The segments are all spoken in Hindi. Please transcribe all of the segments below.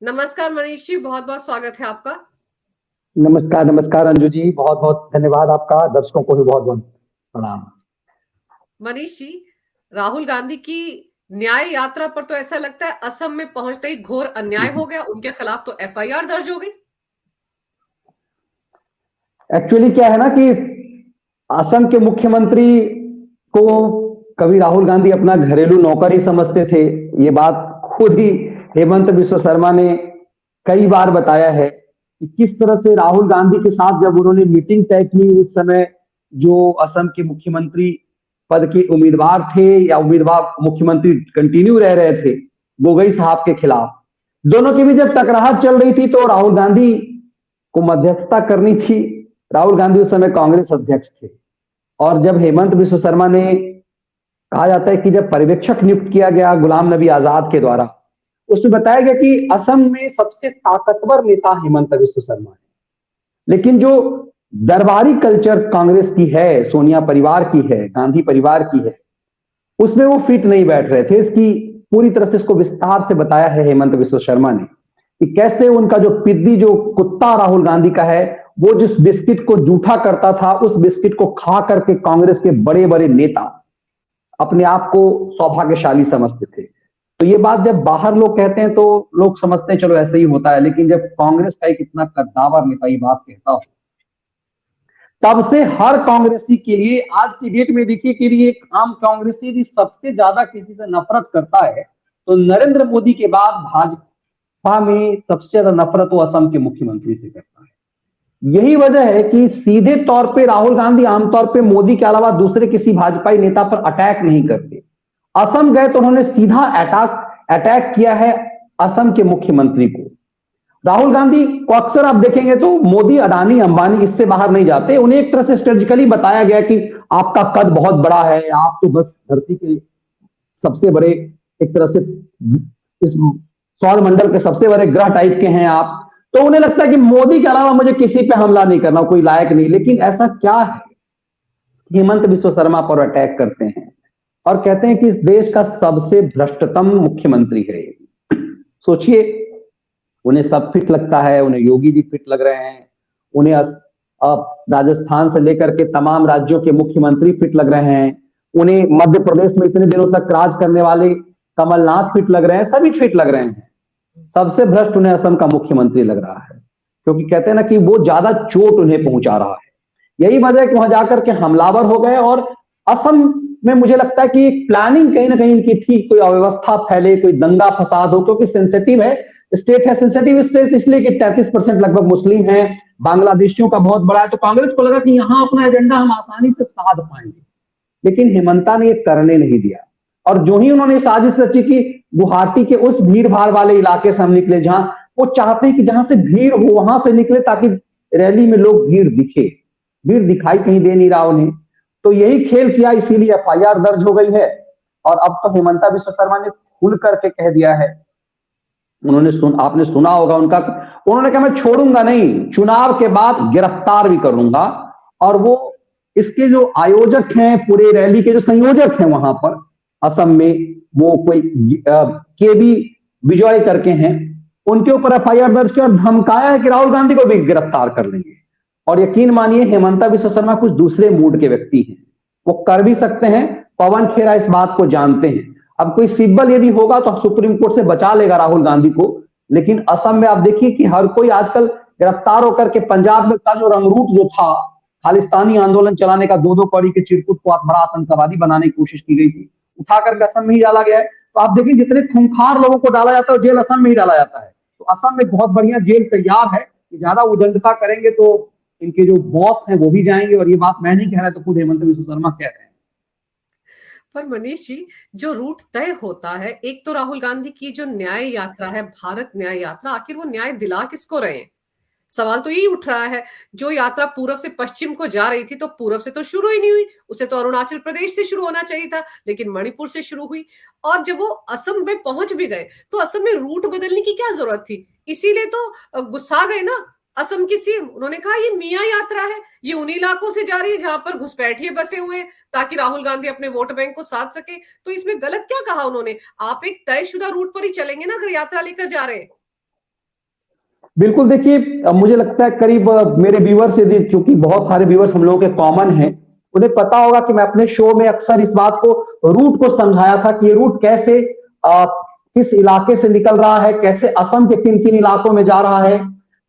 नमस्कार मनीष जी, बहुत बहुत स्वागत है आपका। नमस्कार नमस्कार अंजू जी, बहुत बहुत धन्यवाद आपका। दर्शकों को भी बहुत बहुत प्रणाम। मनीष जी, राहुल गांधी की न्याय यात्रा पर तो ऐसा लगता है असम में पहुंचते ही घोर अन्याय हो गया, उनके खिलाफ तो एफआईआर दर्ज हो गई। एक्चुअली क्या है ना कि असम के मुख्यमंत्री को कभी राहुल गांधी अपना घरेलू नौकर ही समझते थे। ये बात खुद ही हेमंत बिश्व शर्मा ने कई बार बताया है कि किस तरह से राहुल गांधी के साथ जब उन्होंने मीटिंग तय की, उस समय जो असम के मुख्यमंत्री पद के उम्मीदवार थे या उम्मीदवार मुख्यमंत्री कंटिन्यू रह रहे थे गोगोई साहब के खिलाफ, दोनों के बीच जब टकराहट चल रही थी तो राहुल गांधी को मध्यस्थता करनी थी। राहुल गांधी उस समय कांग्रेस अध्यक्ष थे और जब हेमंत बिश्व शर्मा ने, कहा जाता है कि जब पर्यवेक्षक नियुक्त किया गया गुलाम नबी आजाद के द्वारा, उसमें बताया गया कि असम में सबसे ताकतवर नेता हेमंत बिश्व शर्मा है, लेकिन जो दरबारी कल्चर कांग्रेस की है, सोनिया परिवार की है, गांधी परिवार की है, उसमें वो फिट नहीं बैठ रहे थे। इसकी पूरी तरह से इसको विस्तार से बताया है हेमंत बिश्व शर्मा ने कि कैसे उनका जो पिद्दी, जो कुत्ता राहुल गांधी का है, वो जिस बिस्किट को जूठा करता था, उस बिस्किट को खा करके कांग्रेस के बड़े बड़े नेता अपने आप को सौभाग्यशाली समझते थे। तो ये बात जब बाहर लोग कहते हैं तो लोग समझते हैं चलो ऐसे ही होता है, लेकिन जब कांग्रेस का एक इतना कद्दावर नेता ये बात कहता हो, तब से हर कांग्रेसी के लिए, आज की डेट में देखिए कि एक आम कांग्रेसी यदि सबसे ज्यादा किसी से नफरत करता है तो नरेंद्र मोदी के बाद भाजपा में सबसे ज्यादा नफरत वो असम के मुख्यमंत्री से करता है। यही वजह है कि सीधे तौर पे राहुल गांधी आमतौर पे मोदी के अलावा दूसरे किसी भाजपाई नेता पर अटैक नहीं करते। असम गए तो उन्होंने सीधा अटैक किया है असम के मुख्यमंत्री को। राहुल गांधी को अक्सर आप देखेंगे तो मोदी, अडानी, अंबानी इससे बाहर नहीं जाते। उन्हें एक तरह से स्ट्रेटेजिकली बताया गया कि आपका कद बहुत बड़ा है, आप तो बस धरती के सबसे बड़े, एक तरह से इस सौर मंडल के सबसे बड़े ग्रह टाइप के हैं आप। तो उन्हें लगता है कि मोदी के अलावा मुझे किसी पे हमला नहीं करना, कोई लायक नहीं। लेकिन ऐसा क्या है, हेमंत बिश्व शर्मा पर अटैक करते हैं और कहते हैं कि इस देश का सबसे भ्रष्टतम मुख्यमंत्री है। सोचिए, उन्हें सब फिट लगता है, उन्हें योगी जी फिट लग रहे हैं, उन्हें राजस्थान से लेकर के तमाम राज्यों के मुख्यमंत्री फिट लग रहे हैं, उन्हें मध्य प्रदेश में इतने दिनों तक राज करने वाले कमलनाथ फिट लग रहे हैं, सभी फिट लग रहे हैं। सबसे भ्रष्ट उन्हें असम का मुख्यमंत्री लग रहा है, क्योंकि कहते हैं ना कि वो ज्यादा चोट उन्हें पहुंचा रहा है। यही वजह है कि वहां जाकर के हमलावर हो गए। और असम में मुझे लगता है कि एक प्लानिंग कहीं ना कहीं इनकी थी, कोई अव्यवस्था फैले, कोई दंगा फसाद हो, क्योंकि सेंसिटिव है स्टेट है। सेंसिटिव स्टेट इसलिए कि 33% लगभग मुस्लिम है, बांग्लादेशियों का बहुत बड़ा है। तो कांग्रेस को लगा कि यहां अपना एजेंडा हम आसानी से साध पाएंगे, लेकिन हेमंता ने ये करने नहीं दिया। और जो ही उन्होंने साजिश रची कि गुवाहाटी के उस भीड़ भाड़ वाले इलाके से हम निकले, जहां वो चाहते हैं कि जहां से भीड़ हो वहां से निकले, ताकि रैली में लोग भीड़ दिखे, भीड़ दिखाई कहीं दे नहीं रहा उन्हें। तो यही खेल किया, इसीलिए एफआईआर दर्ज हो गई है। और अब तो हेमंता बिश्व शर्मा ने खुल करके कह दिया है, आपने सुना होगा उनका, उन्होंने कहा मैं छोड़ूंगा नहीं, चुनाव के बाद गिरफ्तार भी करूंगा। और वो इसके जो आयोजक हैं, पूरे रैली के जो संयोजक हैं वहां पर असम में, वो कोई केबी विजय करके हैं, उनके ऊपर एफआईआर दर्ज किया और धमकाया है कि राहुल गांधी को भी गिरफ्तार कर लेंगे। और यकीन मानिए हेमंता बिश्व शर्मा कुछ दूसरे मूड के व्यक्ति हैं, वो कर भी सकते हैं। पवन खेरा इस बात को जानते हैं। अब कोई सिब्बल यदि होगा तो सुप्रीम कोर्ट से बचा लेगा राहुल गांधी को, लेकिन असम में आप देखिए कि हर कोई आजकल गिरफ्तार होकर के, पंजाब में का जो रंगरूट जो था, खालिस्तानी आंदोलन चलाने का, दो दो कौड़ी के चिरकुट को बड़ा आतंकवादी बनाने की कोशिश की गई थी, उठाकर असम में ही डाला गया है। तो आप देखिए जितने खूंखार लोगों को डाला जाता है जेल असम में ही डाला जाता है। तो असम में बहुत बढ़िया जेल तैयार है कि ज्यादा उदंडता करेंगे तो इनके जो बॉस हैं वो भी जाएंगे। और ये बात मैं नहीं कह रहा, तो खुद हेमंत बिश्व शर्मा कह रहे हैं। पर मनीष जी, जो रूट तय होता है, एक तो राहुल गांधी की जो न्याय यात्रा है, भारत न्याय यात्रा, आखिर वो न्याय दिला किसको रहे हैं? सवाल तो यही उठ रहा है। जो यात्रा पूर्व से पश्चिम को जा रही थी, तो पूर्व से तो शुरू ही नहीं हुई, उसे तो अरुणाचल प्रदेश से शुरू होना चाहिए था, लेकिन मणिपुर से शुरू हुई। और जब वो असम में पहुंच भी गए तो असम में रूट बदलने की क्या जरूरत थी? इसीलिए तो गुस्सा गए ना असम की सीएम। उन्होंने कहा ये मियाँ यात्रा है, ये उन्हीं इलाकों से जा रही है जहां पर घुसपैठिए बसे हुए हैं, ताकि राहुल गांधी अपने वोट बैंक को साध सके। तो इसमें गलत क्या कहा उन्होंने? आप एक तयशुदा रूट पर ही चलेंगे ना अगर यात्रा लेकर जा रहे हैं। बिल्कुल। देखिए, मुझे लगता है करीब मेरे व्यूअर्स, यदि क्योंकि बहुत सारे व्यूअर्स हम लोगों के कॉमन हैं, उन्हें पता होगा कि मैं अपने शो में अक्सर इस बात को, रूट को समझाया था कि ये रूट कैसे किस इलाके से निकल रहा है, कैसे असम के किन किन इलाकों में जा रहा है।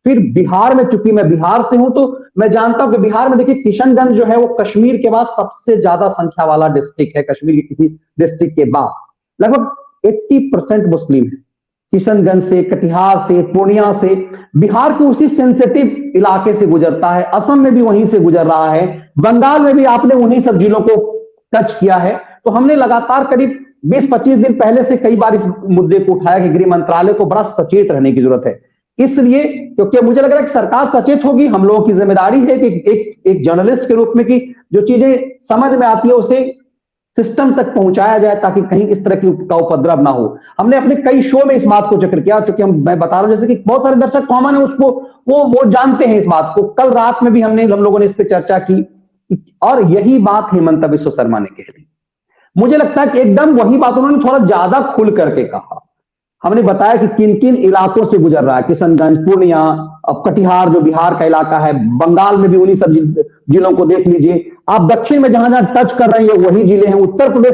फिर बिहार में, चूंकि मैं बिहार से हूं तो मैं जानता हूं कि बिहार में देखिए किशनगंज जो है वो कश्मीर के बाद सबसे ज्यादा संख्या वाला डिस्ट्रिक्ट है, कश्मीर के किसी डिस्ट्रिक्ट के बाद। लगभग 80% मुस्लिम है। किशनगंज से, कटिहार से, पूर्णिया से, बिहार के उसी सेंसिटिव इलाके से गुजरता है, असम में भी वहीं से गुजर रहा है, बंगाल में भी आपने उन्हीं सब जिलों को टच किया है। तो हमने लगातार करीब 20-25 दिन पहले से कई बार इस मुद्दे को उठाया कि गृह मंत्रालय को बड़ा सचेत रहने की जरूरत है। इसलिए क्योंकि मुझे लग रहा है कि सरकार सचेत होगी, हम लोगों की जिम्मेदारी है कि एक जर्नलिस्ट के रूप में कि जो चीजें समझ में आती है उसे सिस्टम तक पहुंचाया जाए ताकि कहीं इस तरह की का उपद्रव ना हो। हमने अपने कई शो में इस बात को जिक्र किया, चूंकि मैं बता रहा हूं जैसे कि बहुत सारे दर्शक कॉमन है, उसको वो जानते हैं इस बात को। कल रात में भी हम लोगों ने इस पर चर्चा की और यही बात हेमंत बिश्व शर्मा ने कही। मुझे लगता है कि एकदम वही बात उन्होंने थोड़ा ज्यादा खुल करके कहा। हमने बताया कि किन किन इलाकों से गुजर रहा है, किशनगंज, पूर्णिया, अब कटिहार जो बिहार का इलाका है, बंगाल में भी उन्हीं सब जिलों को देख लीजिए, आप दक्षिण में जहां जहां टच कर रहे हैं वही जिले हैं, उत्तर प्रदेश।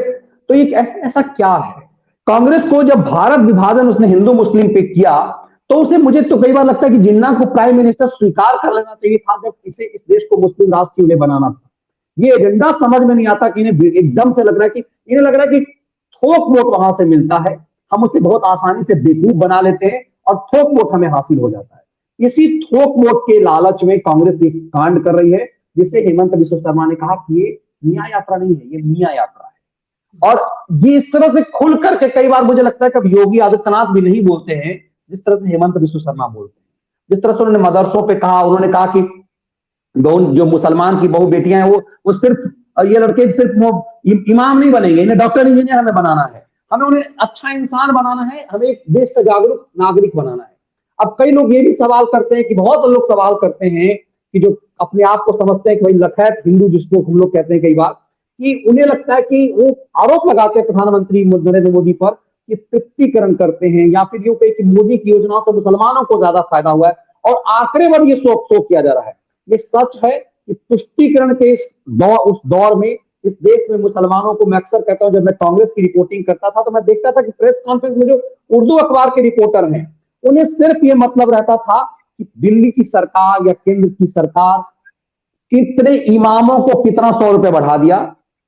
तो एक ऐसा क्या है, कांग्रेस को जब भारत विभाजन उसने हिंदू मुस्लिम पे किया तो उसे, मुझे तो कई बार लगता है कि जिन्ना को प्राइम मिनिस्टर स्वीकार कर लेना चाहिए था जब इसे इस देश को मुस्लिम राष्ट्र उन्हें बनाना था। ये एजेंडा समझ में नहीं आता कि इन्हें एकदम से लग रहा है कि इन्हें लग रहा है कि थोक वोट वहां से मिलता है, हम उसे बहुत आसानी से बेवकूफ बना लेते हैं और थोक वोट हमें हासिल हो जाता है। इसी थोक वोट के लालच में कांग्रेस एक कांड कर रही है, जिससे हेमंत बिश्व शर्मा ने कहा कि ये न्याय यात्रा नहीं है, ये मियां यात्रा है। और ये इस तरह से खुल करके कई बार मुझे लगता है कि योगी आदित्यनाथ भी नहीं बोलते हैं जिस तरह से हेमंत बिश्व शर्मा बोलते हैं। जिस तरह से उन्होंने मदरसों पे कहा, उन्होंने कहा कि जो मुसलमान की बहु बेटियां हैं वो सिर्फ, ये लड़के सिर्फ वो इमाम नहीं बनेंगे, इन्हें डॉक्टर इंजीनियर हमें बनाना है, हमें उन्हें अच्छा इंसान बनाना है, हमें एक देश का जागरूक नागरिक बनाना है। अब कई लोग ये भी सवाल करते हैं कि बहुत लोग सवाल करते हैं कि जो अपने आप को समझते हैं कि भाई लखैत हिंदू जिसको हम लोग कहते हैं कई बार, कि उन्हें लगता है कि वो आरोप लगाते हैं प्रधानमंत्री नरेंद्र मोदी पर कि तुष्टीकरण करते हैं, या फिर यूं कहे कि मोदी की योजनाओं से मुसलमानों को ज्यादा फायदा हुआ है, और आंकड़े पर ये शो किया जा रहा है। ये सच है कि तुष्टीकरण के उस दौर में इस देश में मुसलमानों को, मैं अक्सर कहता हूं जब मैं कांग्रेस की रिपोर्टिंग करता था तो मैं देखता था कि प्रेस कॉन्फ्रेंस में जो उर्दू अखबार के रिपोर्टर हैं उन्हें सिर्फ ये मतलब रहता था कि दिल्ली की सरकार या केंद्र की सरकार कितने इमामों को कितना 100 रुपए बढ़ा दिया,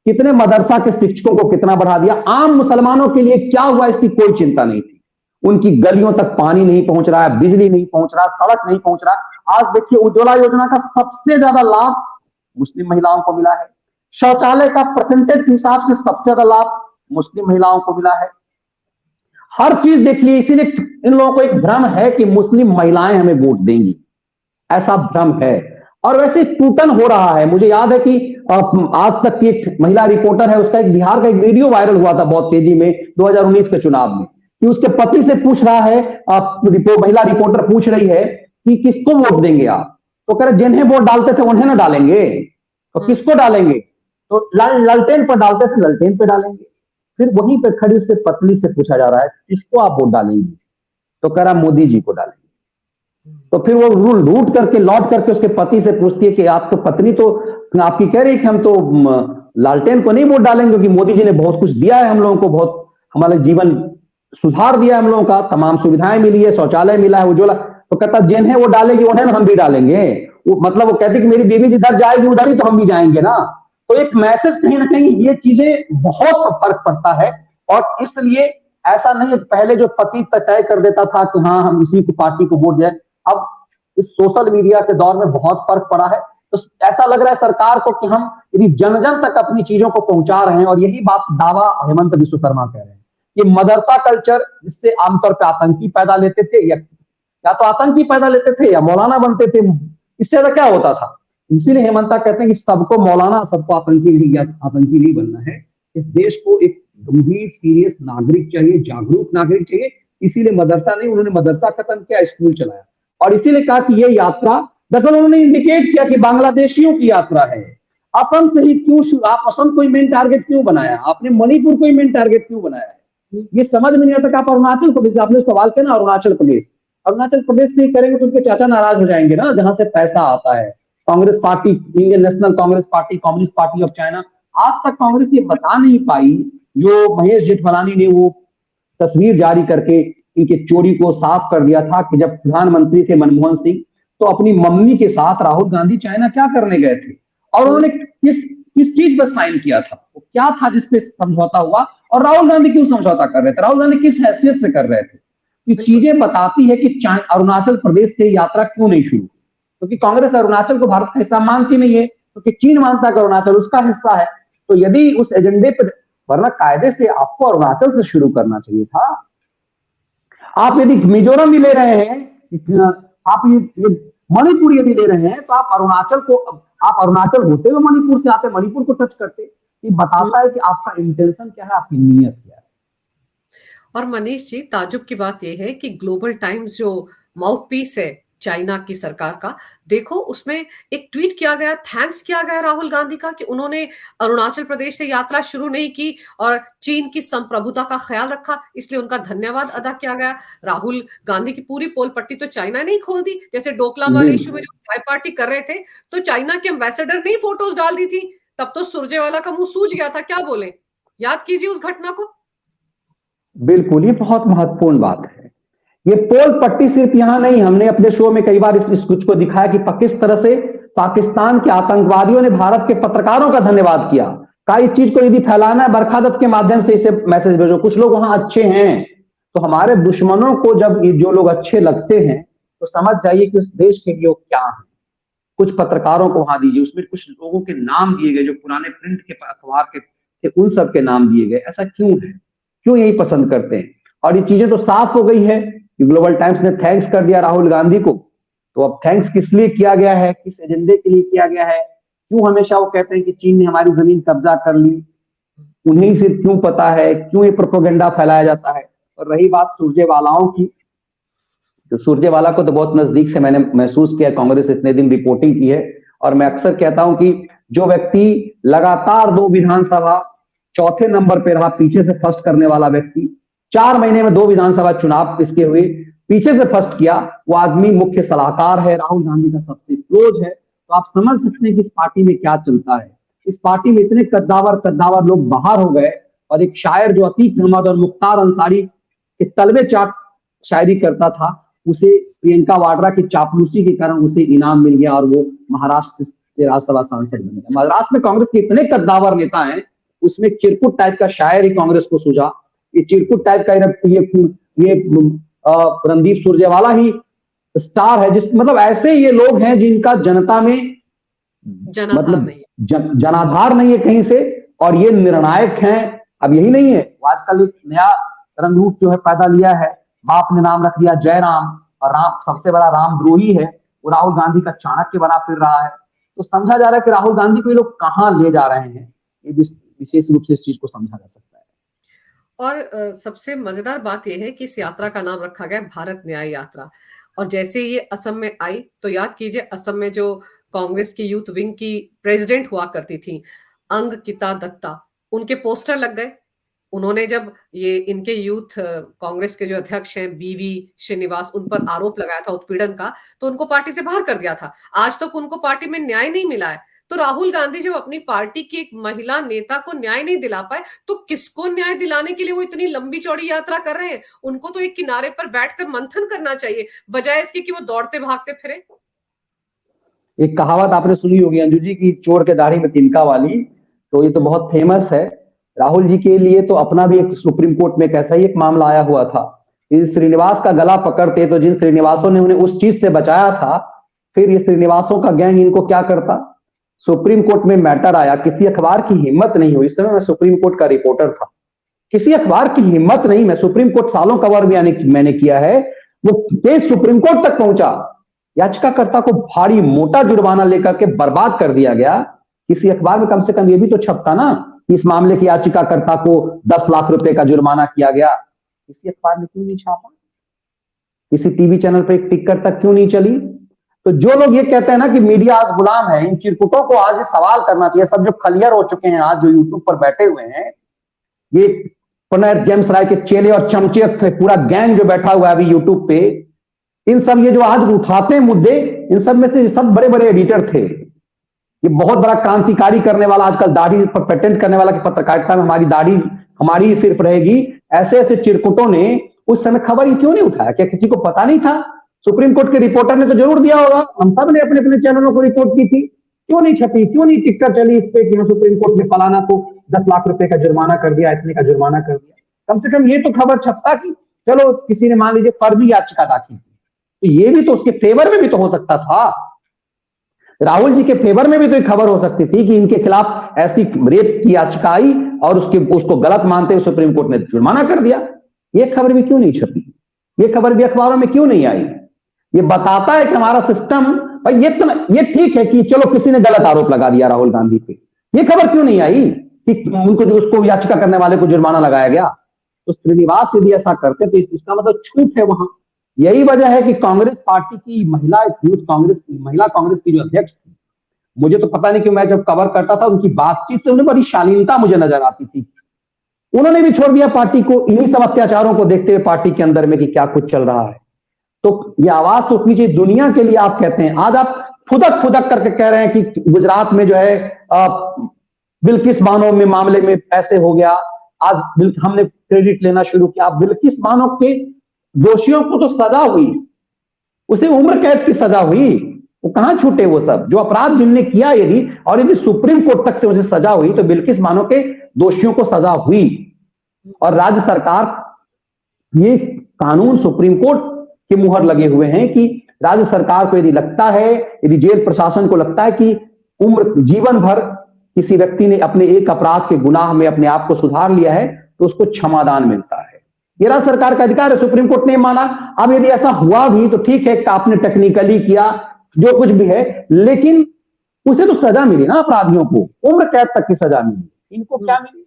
कितने मदरसा के शिक्षकों को कितना बढ़ा दिया, आम मुसलमानों के लिए क्या हुआ इसकी कोई चिंता नहीं थी। उनकी गलियों तक पानी नहीं पहुंच रहा है, बिजली नहीं पहुंच रहा, सड़क नहीं पहुंच रहा। आज देखिए उज्ज्वला योजना का सबसे ज्यादा लाभ मुस्लिम महिलाओं को मिला है, शौचालय का परसेंटेज के हिसाब से सबसे ज्यादा लाभ मुस्लिम महिलाओं को मिला है। हर चीज देख ली, इसीलिए इन लोगों को एक भ्रम है कि मुस्लिम महिलाएं हमें वोट देंगी, ऐसा भ्रम है। और वैसे टूटन हो रहा है। मुझे याद है कि आज तक की एक महिला रिपोर्टर है, उसका एक बिहार का एक वीडियो वायरल हुआ था बहुत तेजी में 2019 के चुनाव में, कि उसके पति से पूछ रहा है, महिला रिपोर्टर पूछ रही है कि किसको वोट देंगे आप, तो कह रहे जिन्हें वोट डालते थे उन्हें ना डालेंगे, तो किसको डालेंगे, तो ललटेन पर डालते थे, ललटेन पे डालेंगे। फिर वहीं पर खड़ी उससे पत्नी से पूछा जा रहा है किसको आप वोट डालेंगे, तो कह रहा मोदी जी को डालेंगे। तो फिर वो रूल लूट करके लौट करके उसके पति से पूछती है कि आपको पत्नी तो आपकी कह रही है कि हम तो लालटेन को नहीं वोट डालेंगे क्योंकि मोदी जी ने बहुत कुछ दिया है हम लोगों को, बहुत हमारा जीवन सुधार दिया है हम लोगों का, तमाम सुविधाएं मिली है, शौचालय मिला है, उज्ज्वला। तो कहता जिन्हें वो डालेगी उन्हें हम भी डालेंगे। मतलब वो कहती कि मेरी बीवी जिधर जाएगी उधर ही तो हम भी जाएंगे ना। तो एक मैसेज कहीं ना कहीं ये चीजें बहुत फर्क पड़ता है। और इसलिए ऐसा नहीं, पहले जो पति तय कर देता था कि हाँ हम इसी की पार्टी को वोट दें, अब इस सोशल मीडिया के दौर में बहुत फर्क पड़ा है। तो ऐसा लग रहा है सरकार को कि हम यदि जन जन तक अपनी चीजों को पहुंचा रहे हैं, और यही बात दावा हेमंत बिश्व शर्मा कह रहे हैं कि मदरसा कल्चर जिससे आमतौर पर आतंकी पैदा लेते थे, या तो आतंकी पैदा लेते थे या मौलाना बनते थे, इससे ज्यादा क्या होता था। इसीलिए हेमंता कहते हैं कि सबको मौलाना, सबको आतंकी नहीं, या आतंकी नहीं बनना है। इस देश को एक गंभीर सीरियस नागरिक चाहिए, जागरूक नागरिक चाहिए। इसीलिए मदरसा नहीं, उन्होंने मदरसा खत्म किया, स्कूल चलाया, और इसीलिए कहा कि ये यात्रा दरअसल उन्होंने इंडिकेट किया कि बांग्लादेशियों की यात्रा है। असम से ही क्यों, आप असम को ही मेन टारगेट क्यों बनाया, आपने मणिपुर को ही मेन टारगेट क्यों बनाया है, ये समझ में नहीं आता कि आप अरुणाचल प्रदेश, आपने सवाल किया ना अरुणाचल प्रदेश, अरुणाचल प्रदेश से ही करेंगे तो उनके चाचा नाराज हो जाएंगे ना, जहां से पैसा आता है। Congress party, Indian national Congress party, communist party of China, आज तक कांग्रेस ये बता नहीं पाई, जो महेश जेठमलानी ने वो तस्वीर जारी करके इनके चोरी को साफ कर दिया था कि जब प्रधानमंत्री थे मनमोहन सिंह, तो अपनी मम्मी के साथ राहुल गांधी चाइना क्या करने गए थे, और उन्होंने किस किस चीज पर साइन किया था, वो क्या था जिसपे समझौता हुआ, और राहुल गांधी क्यों समझौता कर रहे थे, राहुल गांधी किस हैसियत से कर रहे थे। ये चीजें बताती है कि अरुणाचल प्रदेश से यात्रा क्यों नहीं शुरू, क्योंकि कांग्रेस अरुणाचल को भारत का हिस्सा मानती नहीं है, क्योंकि चीन मानता है कि अरुणाचल उसका हिस्सा है। तो यदि उस एजेंडे पर, वरना कायदे से आपको अरुणाचल से शुरू करना चाहिए था। आप यदि मिजोरम भी ले रहे हैं, आप ये मणिपुर यदि ले रहे हैं, तो आप अरुणाचल होते हुए मणिपुर से आते, मणिपुर को टच करते। ये बताता है कि आपका इंटेंशन क्या है, आपकी नीयत क्या है। और मनीष जी, ताजुब की बात यह है कि ग्लोबल टाइम्स जो माउथ पीस है चाइना की सरकार का, देखो उसमें एक ट्वीट किया गया, थैंक्स किया गया राहुल गांधी का कि उन्होंने अरुणाचल प्रदेश से यात्रा शुरू नहीं की और चीन की संप्रभुता का ख्याल रखा, इसलिए उनका धन्यवाद अदा किया गया। राहुल गांधी की पूरी पोल पट्टी तो चाइना ने ही खोल दी, जैसे डोकलाम वाले इशू में जो चाय पार्टी कर रहे थे, तो चाइना के एम्बेसडर ने ही फोटोज डाल दी थी, तब तो सुरजेवाला का मुंह सूज गया था, क्या बोले, याद कीजिए उस घटना को। बिल्कुल, ये बहुत महत्वपूर्ण बात है। ये पोल पट्टी सिर्फ यहां नहीं, हमने अपने शो में कई बार इस कुछ को दिखाया कि किस तरह से पाकिस्तान के आतंकवादियों ने भारत के पत्रकारों का धन्यवाद किया। कई चीज को यदि फैलाना है, बरखा दत्त के माध्यम से इसे मैसेज भेजो, कुछ लोग वहां अच्छे हैं, तो हमारे दुश्मनों को जब जो लोग अच्छे लगते हैं, तो समझ जाइए कि उस देश के लिए वो क्या है। कुछ पत्रकारों को वहां दीजिए, उसमें कुछ लोगों के नाम दिए गए जो पुराने प्रिंट के अखबार के थे, उन सब के नाम दिए गए। ऐसा क्यों है, क्यों यही पसंद करते हैं? और ये चीजें तो साफ हो गई है कि ग्लोबल टाइम्स ने थैंक्स कर दिया राहुल गांधी को, तो अब थैंक्स किस लिए किया गया है, किस एजेंडे के लिए किया गया है? क्यों हमेशा वो कहते हैं कि चीन ने हमारी जमीन कब्जा कर ली, उन्हें सिर्फ क्यों पता है, क्यों ये प्रोपोगेंडा फैलाया जाता है? और रही बात सुरजेवालाओं की, तो सुरजेवाला को तो बहुत नजदीक से मैंने महसूस किया, कांग्रेस इतने दिन रिपोर्टिंग की है, और मैं अक्सर कहता हूं कि जो व्यक्ति लगातार 2 विधानसभा चौथे नंबर पे रहा, पीछे से फर्स्ट करने वाला व्यक्ति, 4 महीने में 2 विधानसभा चुनाव इसके हुए, पीछे से फर्स्ट किया, वो आदमी मुख्य सलाहकार है, राहुल गांधी का सबसे क्लोज है। तो आप समझ सकते हैं कि इस पार्टी में क्या चलता है। इस पार्टी में इतने कद्दावर लोग बाहर हो गए, और एक शायर जो अतीक अहमद और मुख्तार अंसारी के तलवे चाट शायरी करता था, उसे प्रियंका वाड्रा की चापलूसी के कारण उसे इनाम मिल गया, और वो महाराष्ट्र से राज्यसभा सांसद बन गया। महाराष्ट्र में कांग्रेस के इतने कद्दावर नेता हैं, उसमें चिरकुट टाइप का शायर ही कांग्रेस को सूझा। ये चिरकुट टाइप का ये रणदीप सुरजेवाला ही स्टार है, जिस मतलब ऐसे ये लोग हैं जिनका जनता में मतलब जनाधार नहीं है कहीं से, और ये निर्णायक हैं। अब यही नहीं है, आजकल एक नया रंग रूप जो है पैदा लिया है, बाप ने नाम रख दिया जयराम, और राम सबसे बड़ा रामद्रोही है, वो राहुल गांधी का चाणक्य बना फिर रहा है। तो समझा जा रहा है कि राहुल गांधी को ये लोग कहां ले जा रहे हैं, ये विशेष रूप से इस चीज को समझा जा सकता है। और सबसे मजेदार बात यह है कि इस यात्रा का नाम रखा गया भारत न्याय यात्रा, और जैसे ये असम में आई, तो याद कीजिए असम में जो कांग्रेस की यूथ विंग की प्रेसिडेंट हुआ करती थी अंगकिता दत्ता, उनके पोस्टर लग गए। उन्होंने जब ये इनके यूथ कांग्रेस के जो अध्यक्ष हैं बीवी श्रीनिवास, उन पर आरोप लगाया था उत्पीड़न का, तो उनको पार्टी से बाहर कर दिया था। आज तक उनको पार्टी में न्याय नहीं मिला है। तो राहुल गांधी जब अपनी पार्टी की एक महिला नेता को न्याय नहीं दिला पाए, तो किसको न्याय दिलाने के लिए वो इतनी लंबी चौड़ी यात्रा कर रहे हैं? उनको तो एक किनारे पर बैठकर मंथन करना चाहिए, बजाय इसके कि वो दौड़ते भागते फिरे। एक कहावत आपने सुनी होगी अंजू जी की, चोर के दाढ़ी में तिनका वाली, तो ये तो बहुत फेमस है। राहुल जी के लिए तो अपना भी एक सुप्रीम कोर्ट में एक ऐसा ही एक मामला आया हुआ था। श्रीनिवास का गला पकड़ते तो जिन श्रीनिवासों ने उन्हें उस चीज से बचाया था, फिर ये श्रीनिवासों का गैंग इनको क्या करता। सुप्रीम कोर्ट में मैटर आया, किसी अखबार की हिम्मत नहीं हुई, इस समय मैं सुप्रीम कोर्ट का रिपोर्टर था, किसी अखबार की हिम्मत नहीं, मैं सुप्रीम कोर्ट सालों कवर मैंने किया है, वो केस सुप्रीम कोर्ट तक पहुंचा, याचिकाकर्ता को भारी मोटा जुर्माना लेकर के बर्बाद कर दिया गया। किसी अखबार में कम से कम ये भी तो छपता ना, इस मामले की याचिकाकर्ता को 10 लाख रुपए का जुर्माना किया गया। किसी अखबार में क्यों नहीं छापा? किसी टीवी चैनल पर एक टिक्कर तक क्यों नहीं चली? तो जो लोग ये कहते हैं ना कि मीडिया आज गुलाम है, इन चिरकुटों को आज सवाल करना चाहिए। सब जो खलियर हो चुके हैं आज, जो यूट्यूब पर बैठे हुए हैं, ये पुनः जेम्स राय के चेले और चमचे, पूरा गैंग जो बैठा हुआ है अभी यूट्यूब पे, इन सब ये जो आज उठाते हैं मुद्दे, इन सब में से सब बड़े बड़े एडिटर थे। ये बहुत बड़ा क्रांतिकारी करने वाला, आजकल दाढ़ी पर पेटेंट करने वाला कि पत्रकारिता में हमारी दाढ़ी हमारी ही सिर्फ रहेगी, ऐसे ऐसे चिरकुटों ने उस समय खबर ही क्यों नहीं उठाया? क्या किसी को पता नहीं था? सुप्रीम कोर्ट के रिपोर्टर ने तो जरूर दिया होगा, हम सब ने अपने अपने चैनलों को रिपोर्ट की थी। क्यों नहीं छपी, क्यों नहीं टिक्कर चली इस पे कि हाँ सुप्रीम कोर्ट ने फलाना को 10 लाख रुपए का जुर्माना कर दिया, इतने का जुर्माना कर दिया? कम से कम ये तो खबर छपता कि चलो किसी ने मान लीजिए फर्जी याचिका दाखिल की, तो ये भी तो उसके फेवर में भी तो हो सकता था। राहुल जी के फेवर में भी तो एक खबर हो सकती थी कि इनके खिलाफ ऐसी रेप की याचिका आई और उसको गलत मानते हुए सुप्रीम कोर्ट ने जुर्माना कर दिया। ये खबर भी क्यों नहीं छपी? ये खबर भी अखबारों में क्यों नहीं आई? ये बताता है कि हमारा सिस्टम, भाई ये ठीक है कि चलो किसी ने गलत आरोप लगा दिया राहुल गांधी पे, ये खबर क्यों नहीं आई कि उनको जो उसको याचिका करने वाले को जुर्माना लगाया गया? तो श्रीनिवास यदि ऐसा करते तो इसका मतलब छूट है वहां। यही वजह है कि कांग्रेस पार्टी की महिला कांग्रेस की जो अध्यक्ष थी, मुझे तो पता नहीं क्यों, मैं जब कवर करता था उनकी बातचीत से उन्हें बड़ी शालीनता मुझे नजर आती थी। उन्होंने भी छोड़ दिया पार्टी को इन्हीं सब अत्याचारों को देखते हुए पार्टी के अंदर में कि क्या कुछ चल रहा है। तो ये आवाज तो उठनी चाहिए दुनिया के लिए। आप कहते हैं, आज आप फुदक फुदक करके कह रहे हैं कि गुजरात में जो है बिल्किस बानो में मामले में ऐसे हो गया, आज हमने क्रेडिट लेना शुरू किया। बिल्किस बानो के दोषियों को तो सजा हुई, उसे उम्र कैद की सजा हुई, वो कहां छूटे वो सब जो अपराध जिनने किया? यदि सुप्रीम कोर्ट तक से उसे सजा हुई तो बिल्किस बानो के दोषियों को सजा हुई। और राज्य सरकार, ये कानून सुप्रीम कोर्ट के मुहर लगे हुए हैं कि राज्य सरकार को यदि लगता है, यदि जेल प्रशासन को लगता है कि जीवन भर किसी व्यक्ति ने अपने एक अपराध के गुनाह में अपने आप को सुधार लिया है तो उसको क्षमादान मिलता है। ये राज्य सरकार का अधिकार है, सुप्रीम कोर्ट ने माना। अब यदि ऐसा हुआ भी तो ठीक है, आपने टेक्निकली किया जो कुछ भी है, लेकिन उसे तो सजा मिली ना, अपराधियों को उम्र कैद तक की सजा मिली, इनको क्या मिली?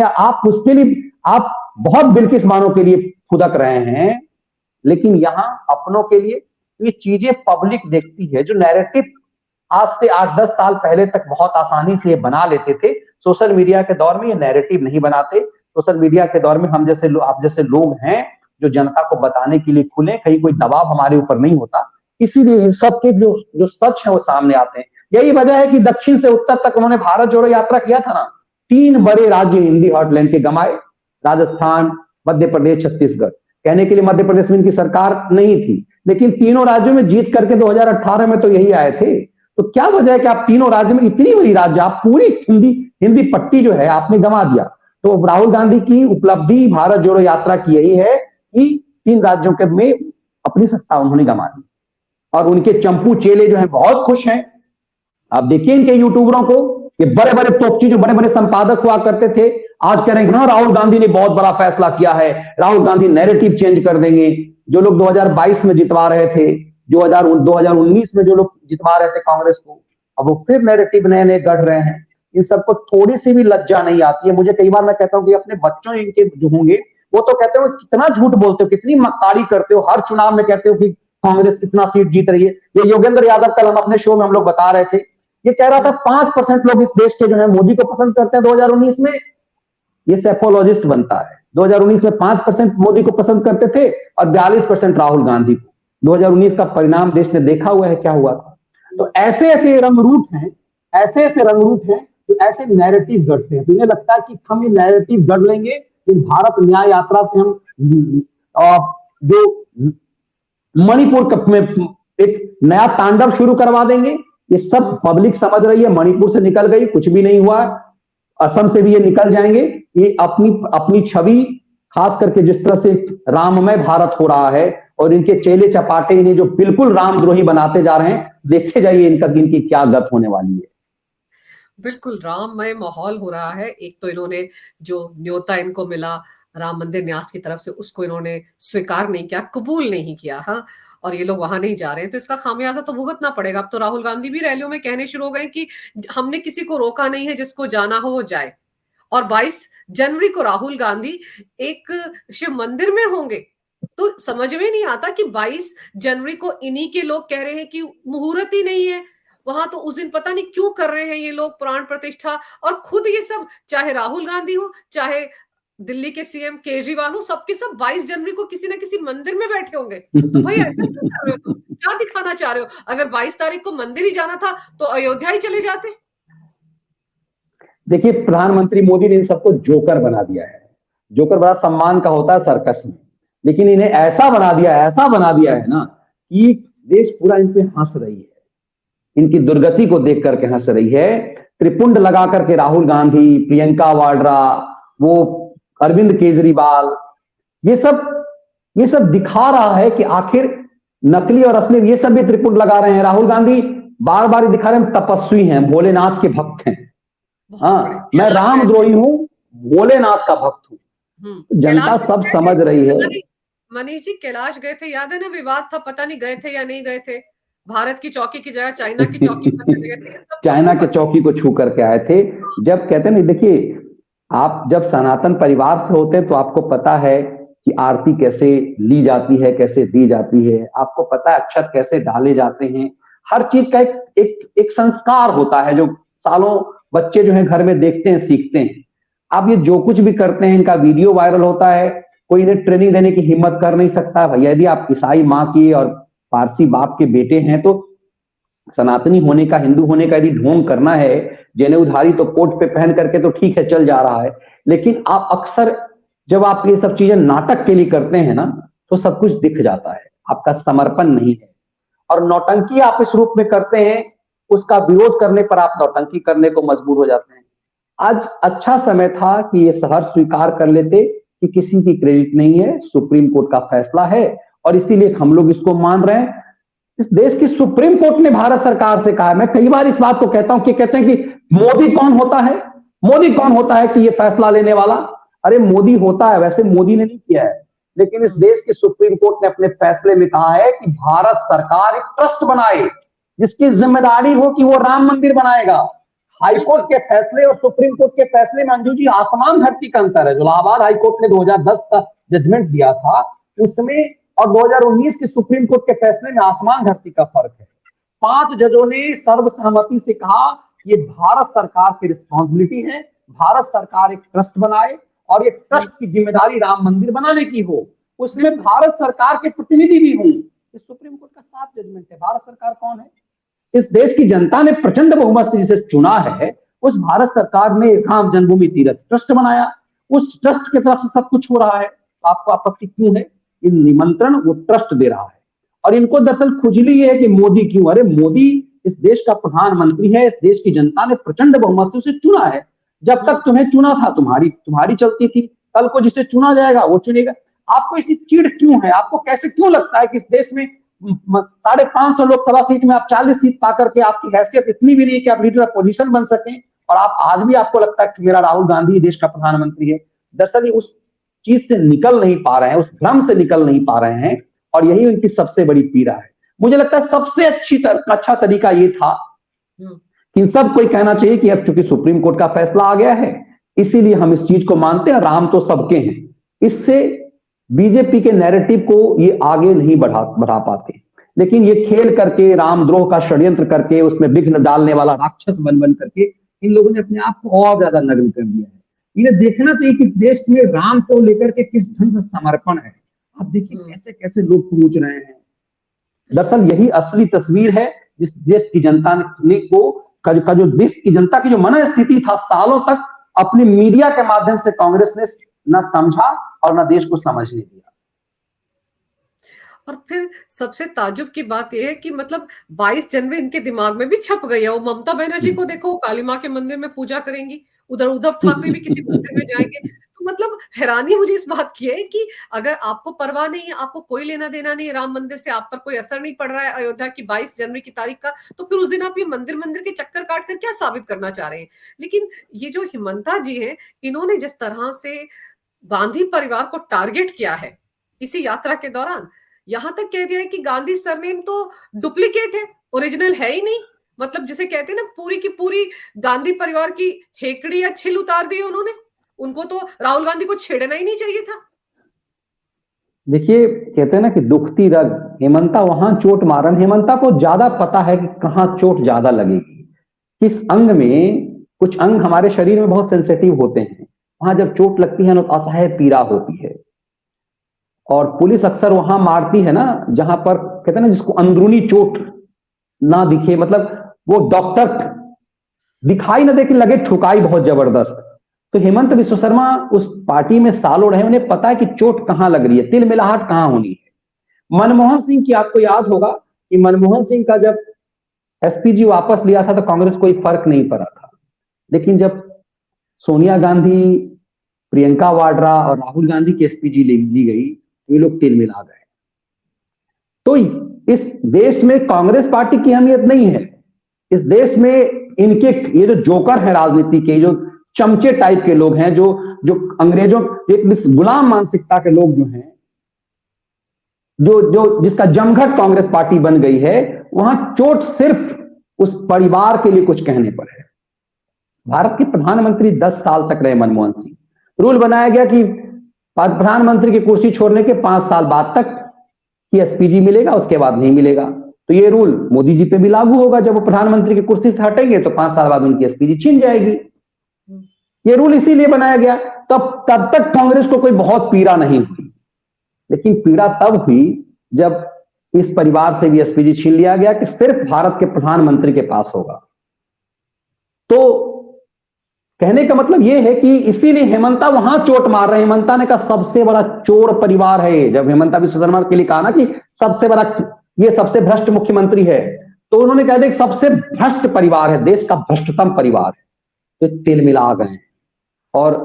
आप उसके लिए आप बहुत बिल्किस बानो के लिए फुदक रहे हैं, लेकिन यहां अपनों के लिए ये चीजें पब्लिक देखती है। जो नैरेटिव आज से 8-10 साल पहले तक बहुत आसानी से बना लेते थे, सोशल मीडिया के दौर में ये नैरेटिव नहीं बनाते। सोशल मीडिया के दौर में हम जैसे आप जैसे लोग हैं जो जनता को बताने के लिए खुले, कहीं कोई दबाव हमारे ऊपर नहीं होता, इसीलिए सबके जो जो सच है वो सामने आते हैं। यही वजह है कि दक्षिण से उत्तर तक उन्होंने भारत जोड़ो यात्रा किया था ना, 3 बड़े राज्य हिंदी हार्टलैंड के गंवाए, राजस्थान, मध्य प्रदेश, छत्तीसगढ़। कहने के लिए मध्य प्रदेश में इनकी सरकार नहीं थी, लेकिन तीनों राज्यों में जीत करके 2018 में तो यही आए थे। तो क्या वजह है कि आप तीनों राज्य में, इतनी बड़ी राज्य, आप पूरी हिंदी हिंदी पट्टी जो है आपने गंवा दिया। तो राहुल गांधी की उपलब्धि भारत जोड़ो यात्रा की यही है कि 3 राज्यों के में अपनी सत्ता उन्होंने गंवा दी। और उनके चंपू चेले जो है बहुत खुश हैं। आप देखिए इनके यूट्यूबरों को, ये बड़े बड़े तोपची जो बड़े बड़े संपादक हुआ करते थे, आज कह रहे हैं हाँ राहुल गांधी ने बहुत बड़ा फैसला किया है, राहुल गांधी नैरेटिव चेंज कर देंगे। जो लोग 2022 में जितवा रहे थे, 2019 में जो लोग जितवा रहे थे कांग्रेस को, अब वो फिर नैरेटिव नए नए गढ़ रहे हैं। इन सबको थोड़ी सी भी लज्जा नहीं आती है। मुझे कई बार मैं कहता हूं कि अपने बच्चों इनके जो होंगे वो तो कहते हो कितना झूठ बोलते हो, कितनी मक्कारी करते हो, हर चुनाव में कहते हो कि कांग्रेस कितना सीट जीत रही है। ये योगेंद्र यादव कल हम अपने शो में हम लोग बता रहे थे, ये कह रहा था 5% लोग इस देश के जो है मोदी को पसंद करते हैं 2019 में। ये सेफोलॉजिस्ट बनता है। 2019 में 5% मोदी को पसंद करते थे और 42% राहुल गांधी को। 2019 का परिणाम देश ने देखा हुआ है क्या हुआ था। तो ऐसे ऐसे रंगरूट हैं, ऐसे ऐसे रंगरूट हैं तो ऐसे नैरेटिव गढ़ते हैं। तो इन्हें लगता है कि हम ये नैरेटिव गढ़ लेंगे, इस भारत न्याय यात्रा से हम जो मणिपुर में एक नया तांडव शुरू करवा देंगे। ये सब पब्लिक समझ रही है, मणिपुर से निकल गई, कुछ भी नहीं हुआ, असम से भी ये निकल जाएंगे। ये अपनी अपनी छवि, खास करके जिस तरह से राममय भारत हो रहा है और इनके चेले चपाटे इन्हें जो बिल्कुल रामद्रोही बनाते जा रहे हैं, देखते जाइए इनकी क्या गत होने वाली है। बिल्कुल राममय माहौल हो रहा है। एक तो इन्होंने जो न्योता इनको मिला राम मंदिर न्यास की तरफ से, उसको इन्होंने स्वीकार नहीं किया, कबूल नहीं किया। हाँ, और ये लोग वहां नहीं जा रहे हैं तो इसका खामियाजा तो भुगतना पड़ेगा। अब तो राहुल गांधी भी रैलियों में कहने शुरू हो गए कि हमने किसी को रोका नहीं है, जिसको जाना हो वो जाए। और 22 जनवरी को राहुल गांधी एक शिव मंदिर में होंगे। तो समझ में नहीं आता कि 22 जनवरी को इन्हीं के लोग कह रहे हैं कि मुहूर्त ही नहीं है वहां, तो उस दिन पता नहीं क्यों कर रहे हैं ये लोग प्राण प्रतिष्ठा। और खुद ये सब, चाहे राहुल गांधी हो चाहे दिल्ली के सीएम केजरीवाल हो, सबके सब 22 जनवरी को किसी ना किसी मंदिर में बैठे होंगे। तो भाई ऐसा क्यों कर रहे हो तुम? क्या दिखाना चाह रहे हो? अगर 22 तारीख को मंदिर ही जाना था तो अयोध्या ही चले जाते। देखिए, प्रधानमंत्री मोदी ने इन सबको जोकर बना दिया है। जोकर बड़ा सम्मान का होता है सर्कस में, लेकिन इन्हें ऐसा बना दिया है ना कि देश पूरा इन पे हंस रही है, इनकी दुर्गति को देख करके हंस रही है। त्रिपुंड लगा करके राहुल गांधी, प्रियंका वाड्रा, वो अरविंद केजरीवाल, ये सब दिखा रहा है कि आखिर नकली और असली ये सब भी त्रिपुंड लगा रहे हैं। राहुल गांधी बार बार दिखा रहे हैं तपस्वी हैं, भोलेनाथ के भक्त हैं। हाँ, मैं रामद्रोही हूं, भोलेनाथ का भक्त हूं। जनता सब समझ रही है। मनीष जी, कैलाश गए थे, याद है ना? विवाद था, पता नहीं गए थे या नहीं गए थे। भारत की चौकी की जगह चाइना की चौकी पर चले गए थे। चाइना के चौकी को छू करके आए थे। जब कहते हैं, नहीं देखिए, आप जब सनातन परिवार से होते हैं तो आपको पता है कि आरती कैसे ली जाती है, कैसे दी जाती है, आपको पता है अक्षत कैसे डाले जाते हैं। हर चीज का एक संस्कार होता है जो सालों बच्चे जो है घर में देखते हैं, सीखते हैं। अब ये जो कुछ भी करते हैं, इनका वीडियो वायरल होता है, कोई इन्हें ट्रेनिंग देने की हिम्मत कर नहीं सकता। भैया, यदि आप ईसाई माँ की और पारसी बाप के बेटे हैं तो सनातनी होने का, हिंदू होने का यदि ढोंग करना है, जनेऊधारी तो कोट पे पहन करके तो ठीक है, चल जा रहा है। लेकिन आप अक्सर जब आप ये सब चीजें नाटक के लिए करते हैं ना, तो सब कुछ दिख जाता है, आपका समर्पण नहीं है। और नौटंकी आप इस रूप में करते हैं, उसका विरोध करने पर आप नौटंकी करने को मजबूर हो जाते हैं। आज अच्छा समय था कि ये सहर्ष स्वीकार कर लेते कि किसी की क्रेडिट नहीं है, सुप्रीम कोर्ट का फैसला है और इसीलिए हम लोग इसको मान रहे हैं। इस देश की सुप्रीम कोर्ट ने भारत सरकार से कहा, मैं कई बार इस बात को कहता हूं कि कहते हैं कि मोदी कौन होता है, मोदी कौन होता है कि ये फैसला लेने वाला। अरे मोदी होता है, वैसे मोदी ने नहीं किया है, लेकिन इस देश की सुप्रीम कोर्ट ने अपने फैसले में कहा है कि भारत सरकार एक ट्रस्ट बनाए जिसकी जिम्मेदारी हो कि वो राम मंदिर बनाएगा। हाईकोर्ट के फैसले और सुप्रीम कोर्ट के फैसले में अंजू जी आसमान धरती का अंतर है। जो इलाहाबाद हाईकोर्ट ने 2010 का जजमेंट दिया था उसमें और 2019 के सुप्रीम कोर्ट के फैसले में आसमान धरती का फर्क है। 5 जजों ने सर्वसहमति से कहा ये भारत सरकार की रिस्पॉन्सिबिलिटी है, भारत सरकार एक ट्रस्ट बनाए और ये ट्रस्ट की जिम्मेदारी राम मंदिर बनाने की हो, उसमें भारत सरकार के प्रतिनिधि भी हों। ये सुप्रीम कोर्ट का साफ जजमेंट है। भारत सरकार कौन है? इस देश की जनता ने प्रचंड बहुमत से जिसे चुना है, उस भारत सरकार ने राम जन्मभूमि तीर्थ ट्रस्ट बनाया, उस ट्रस्ट की तरफ से सब कुछ हो रहा है। आपको आपत्ति क्यों है? इन निमंत्रण वो ट्रस्ट दे रहा है और इनको दरअसल खुजली ये है कि मोदी क्यों? अरे मोदी इस देश का प्रधानमंत्री है, इस देश की जनता ने प्रचंड बहुमत से उसे चुना है। जब तक तुम्हें चुना था तुम्हारी चलती थी, कल को जिसे चुना जाएगा वो चुनेगा। आपको इसी चिढ़ क्यों है? आपको कैसे क्यों लगता है कि इस देश में 550 लोकसभा सीट में आप 40 सीट पाकर के आपकी हैसियत इतनी भी नहीं है कि आप लीडर पोजीशन बन सकें और आप आज भी आपको लगता है कि मेरा राहुल गांधी देश का प्रधानमंत्री है? दरअसल ये उस चीज से निकल नहीं पा रहे हैं, उस भ्रम से निकल नहीं पा रहे हैं और यही उनकी सबसे बड़ी पीड़ा है। मुझे लगता है सबसे अच्छा तरीका ये था कि सब कोई कहना चाहिए कि अब चूंकि सुप्रीम कोर्ट का फैसला आ गया है इसीलिए हम इस चीज को मानते हैं, राम तो सबके हैं। इससे बीजेपी के नैरेटिव को ये आगे नहीं बढ़ा पाते, लेकिन ये खेल करके रामद्रोह का षड्यंत्र करके उसमें विघ्न डालने वाला राक्षस बन करके इन लोगों ने अपने आप को और ज्यादा नग्न कर दिया है। इन्हें देखना चाहिए कि इस देश में राम को लेकर के किस ढंग से समर्पण है। आप देखिए कैसे कैसे लोग पहुंच रहे हैं। दरअसल यही असली तस्वीर है जिस देश की जनता ने जो देश की जनता की जो मनस्थिति था सालों तक अपनी मीडिया के माध्यम से कांग्रेस ने न समझा और न देश को समझने दिया। और फिर सबसे ताजुब की बात यह है कि मतलब 22 जनवरी इनके दिमाग में भी छप गई है। वो ममता बनर्जी को देखो, काली माँ के मंदिर में पूजा करेंगी, उधर उद्धव ठाकरे भी किसी मंदिर में जाएंगे। तो मतलब हैरानी मुझे इस बात की है कि अगर आपको परवाह नहीं है, आपको कोई लेना देना नहीं है राम मंदिर से, आप पर कोई असर नहीं पड़ रहा है अयोध्या की 22 जनवरी की तारीख का, तो फिर उस दिन आप ये मंदिर के चक्कर काट कर क्या साबित करना चाह रहे हैं? लेकिन ये जो हिमंता जी है, इन्होंने जिस तरह से गांधी परिवार को टारगेट किया है इसी यात्रा के दौरान, यहां तक कह दिया है कि गांधी सरनेम तो डुप्लीकेट है, ओरिजिनल है ही नहीं। मतलब जिसे कहते हैं ना, पूरी की पूरी गांधी परिवार की हेकड़ी या छिल उतार दी उन्होंने। उनको तो राहुल गांधी को छेड़ना ही नहीं चाहिए था। देखिए, कहते हैं ना कि दुखती रग, हेमंता वहां चोट मारन। हेमंता को ज्यादा पता है कि कहां चोट ज्यादा लगेगी, किस अंग में। कुछ अंग हमारे शरीर में बहुत सेंसिटिव होते हैं, वहां जब चोट लगती है ना तो असह्य पीड़ा होती है। और पुलिस अक्सर वहां मारती है ना जहां पर कहते हैं ना जिसको अंदरूनी चोट ना दिखे, मतलब वो डॉक्टर दिखाई ना दे कि लगे ठुकाई बहुत जबरदस्त। तो हेमंत विश्व शर्मा उस पार्टी में सालों रहे, उन्हें पता है कि चोट कहां लग रही है, तिल मिलाहट कहां होनी है। मनमोहन सिंह की आपको याद होगा कि मनमोहन सिंह का जब एसपीजी वापस लिया था तो कांग्रेस कोई फर्क नहीं पड़ा था, लेकिन जब सोनिया गांधी, प्रियंका वाड्रा और राहुल गांधी की एसपीजी ली गई तो ये लोग तिल मिला गए। तो इस देश में कांग्रेस पार्टी की अहमियत नहीं है, इस देश में इनके ये जो जोकर है राजनीति के, जो चमचे टाइप के लोग हैं, जो जो अंग्रेजों एक गुलाम मानसिकता के लोग जो हैं, जो जो जिसका जमघट कांग्रेस पार्टी बन गई है, वहां चोट सिर्फ उस परिवार के लिए कुछ कहने पर है। भारत के प्रधानमंत्री 10 साल तक रहे मनमोहन सिंह। रूल बनाया गया कि प्रधानमंत्री की कुर्सी छोड़ने के 5 साल बाद तक कि एसपीजी मिलेगा, उसके बाद नहीं मिलेगा। तो ये रूल मोदी जी पे भी लागू होगा, जब वो प्रधानमंत्री की कुर्सी से हटेंगे तो 5 साल बाद उनकी एसपीजी छीन जाएगी। ये रूल इसीलिए बनाया गया। तब तक कांग्रेस को कोई बहुत पीड़ा नहीं हुई, लेकिन पीड़ा तब हुई जब इस परिवार से भी एसपीजी छीन लिया गया कि सिर्फ भारत के प्रधानमंत्री के पास होगा। तो कहने का मतलब यह है कि इसीलिए हेमंता वहां चोट मार रहे हैं। हेमंता ने कहा सबसे बड़ा चोर परिवार है, जब हेमंता विश्व शर्मा के लिए कहा ना कि सबसे बड़ा, ये सबसे भ्रष्ट मुख्यमंत्री है, तो उन्होंने कहा था सबसे भ्रष्ट परिवार है, देश का भ्रष्टतम परिवार है। तो तिल मिला गए। और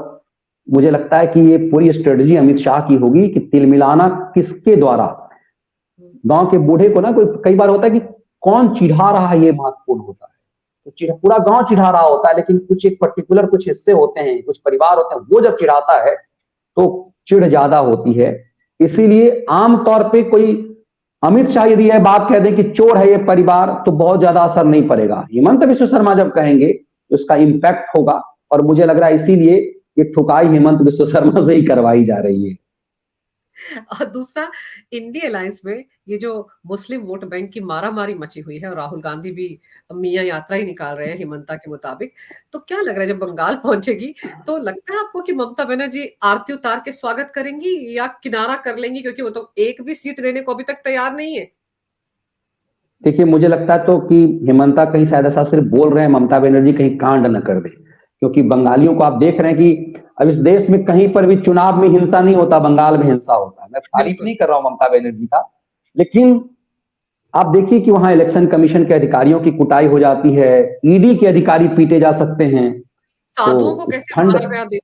मुझे लगता है कि ये पूरी स्ट्रेटजी अमित शाह की होगी कि तिल मिलाना किसके द्वारा। गांव के बूढ़े को ना कोई कई बार होता है कि कौन चिढ़ा रहा है, ये महत्वपूर्ण होता है। तो पूरा गांव चिढ़ा रहा होता है, लेकिन कुछ एक पर्टिकुलर कुछ हिस्से होते हैं, कुछ परिवार होते हैं, वो जब चिढ़ाता है तो चिढ़ ज्यादा होती है। इसीलिए आमतौर पे कोई अमित शाह यदि यह बात कह दें कि चोर है ये परिवार, तो बहुत ज्यादा असर नहीं पड़ेगा। हेमंत विश्व शर्मा जब कहेंगे तो इसका इंपैक्ट होगा। और मुझे लग रहा है इसीलिए ये ठुकाई हेमंत विश्व शर्मा से ही करवाई जा रही है। और दूसरा, इंडिया अलायंस में ये जो मुस्लिम वोट बैंक की मारामारी मची हुई है और राहुल गांधी भी मियां यात्रा ही निकाल रहे हैं हिमंता के मुताबिक, तो क्या लग रहा है जब बंगाल पहुंचेगी तो लगता है आपको कि ममता बनर्जी आरती उतार के स्वागत करेंगी या किनारा कर लेंगी, क्योंकि वो तो एक भी सीट देने को अभी तक तैयार नहीं है। देखिए मुझे लगता है तो कि हेमंता कहीं शायद ऐसा सिर्फ बोल रहे हैं, ममता बनर्जी कहीं कांड न कर दे, क्योंकि बंगालियों को आप देख रहे हैं कि अब इस देश में कहीं पर भी चुनाव में हिंसा नहीं होता, बंगाल में हिंसा होता है। मैं तारीफ नहीं कर रहा हूं ममता बनर्जी का, लेकिन आप देखिए कि वहां इलेक्शन कमीशन के अधिकारियों की कुटाई हो जाती है, ईडी के अधिकारी पीटे जा सकते हैं। साधुओं को तो कैसे ठंड मारा गया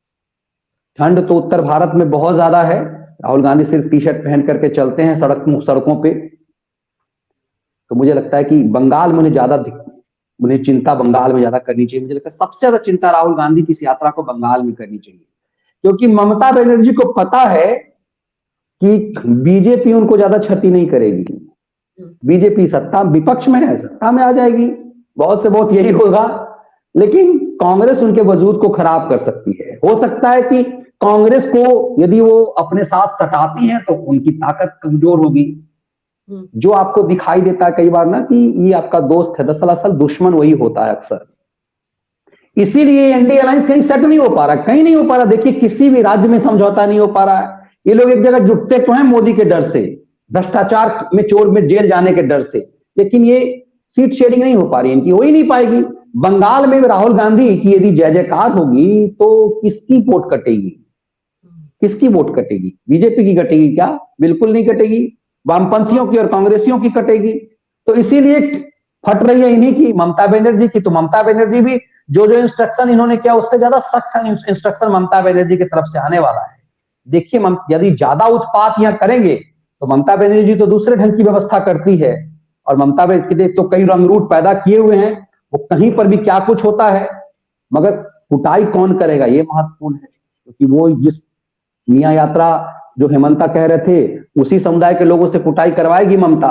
ठंड तो उत्तर भारत में बहुत ज्यादा है। राहुल गांधी सिर्फ टी शर्ट पहन करके चलते हैं सड़कों पे। तो मुझे लगता है कि बंगाल में उन्हें चिंता बंगाल में ज्यादा करनी चाहिए। मुझे लगता है सबसे ज्यादा चिंता राहुल गांधी की इस यात्रा को बंगाल में करनी चाहिए, क्योंकि ममता बनर्जी को पता है कि बीजेपी उनको ज्यादा क्षति नहीं करेगी। बीजेपी सत्ता विपक्ष में है, सत्ता में आ जाएगी, बहुत से बहुत यही होगा, लेकिन कांग्रेस उनके वजूद को खराब कर सकती है। हो सकता है कि कांग्रेस को यदि वो अपने साथ सटाती है तो उनकी ताकत कमजोर होगी। जो आपको दिखाई देता है कई बार ना कि ये आपका दोस्त है, दरअसल असल दुश्मन वही होता है अक्सर। इसीलिए एनडीए अलायंस कहीं सेट नहीं हो पा रहा, कहीं नहीं हो पा रहा। देखिए किसी भी राज्य में समझौता नहीं हो पा रहा है। ये लोग एक जगह जुटते तो हैं मोदी के डर से, भ्रष्टाचार में चोर में जेल जाने के डर से, लेकिन ये सीट शेयरिंग नहीं हो पा रही, इनकी हो ही नहीं पाएगी। बंगाल में राहुल गांधी की यदि जय जयकार होगी तो किसकी वोट कटेगी? किसकी वोट कटेगी? बीजेपी की कटेगी क्या? बिल्कुल नहीं कटेगी, वामपंथियों की और कांग्रेसियों की कटेगी। तो इसीलिए फट रही है इन्हीं की, ममता बनर्जी की। तो ममता बनर्जी भी जो जो इंस्ट्रक्शन इन्होंने किया उससे ज्यादा सख्त इंस्ट्रक्शन ममता बनर्जी की तरफ से आने वाला है। देखिए यदि ज्यादा उत्पात यहां करेंगे तो ममता बनर्जी तो दूसरे ढंग की व्यवस्था करती है, और ममता बनर्जी तो कई रंग रूट पैदा किए हुए हैं, वो कहीं पर भी क्या कुछ होता है। मगर कुटाई कौन करेगा ये महत्वपूर्ण है, क्योंकि वो जिस मियां यात्रा जो हेमंता कह रहे थे उसी समुदाय के लोगों से कुटाई करवाएगी ममता।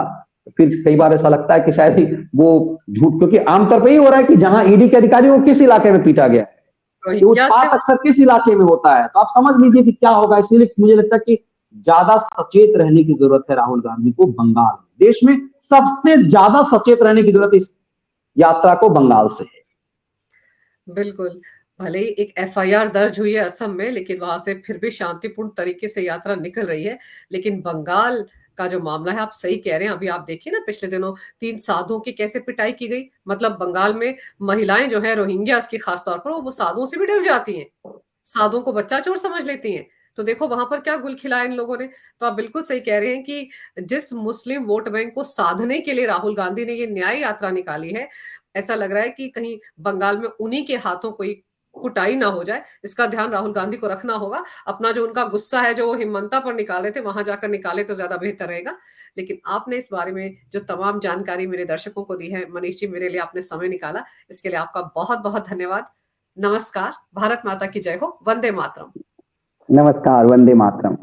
तो फिर कई बार ऐसा लगता है कि शायद ही वो झूठ, क्योंकि आमतौर पर ही हो रहा है कि जहां ईडी के अधिकारी वो किस इलाके में पीटा गया है, ये उत्पात अक्सर किस इलाके में होता है। तो आप समझ लीजिए कि क्या होगा। इसीलिए मुझे लगता है कि ज्यादा सचेत रहने की जरूरत है राहुल गांधी को बंगाल में। देश में सबसे ज्यादा सचेत रहने की जरूरत इस यात्रा को बंगाल से है। बिल्कुल। भले ही एक एफआईआर दर्ज हुई है असम में, लेकिन वहां से फिर भी शांतिपूर्ण तरीके से यात्रा निकल रही है। लेकिन बंगाल का जो मामला है, आप सही कह रहे हैं। अभी आप देखिए ना, पिछले दिनों 3 साधुओं की कैसे पिटाई की गई। मतलब बंगाल में महिलाएं जो है रोहिंग्यास की खास तौर पर, वो साधुओं से भी डर जाती हैं, साधुओं को बच्चा चोर समझ लेती हैं। तो देखो वहां पर क्या गुल खिलाया इन लोगों ने। तो आप बिल्कुल सही कह रहे हैं कि जिस मुस्लिम वोट बैंक को साधने के लिए राहुल गांधी ने ये न्याय यात्रा निकाली है, ऐसा लग रहा है कि कहीं बंगाल में उन्हीं के हाथों कोई कुटाई ना हो जाए, इसका ध्यान राहुल गांधी को रखना होगा। अपना जो उनका गुस्सा है, जो वो हिमंता पर निकाल रहे थे, वहां जाकर निकाले तो ज्यादा बेहतर रहेगा। लेकिन आपने इस बारे में जो तमाम जानकारी मेरे दर्शकों को दी है, मनीष जी, मेरे लिए आपने समय निकाला, इसके लिए आपका बहुत बहुत धन्यवाद। नमस्कार। भारत माता की जय हो। वंदे मातरम। नमस्कार, वंदे मातरम।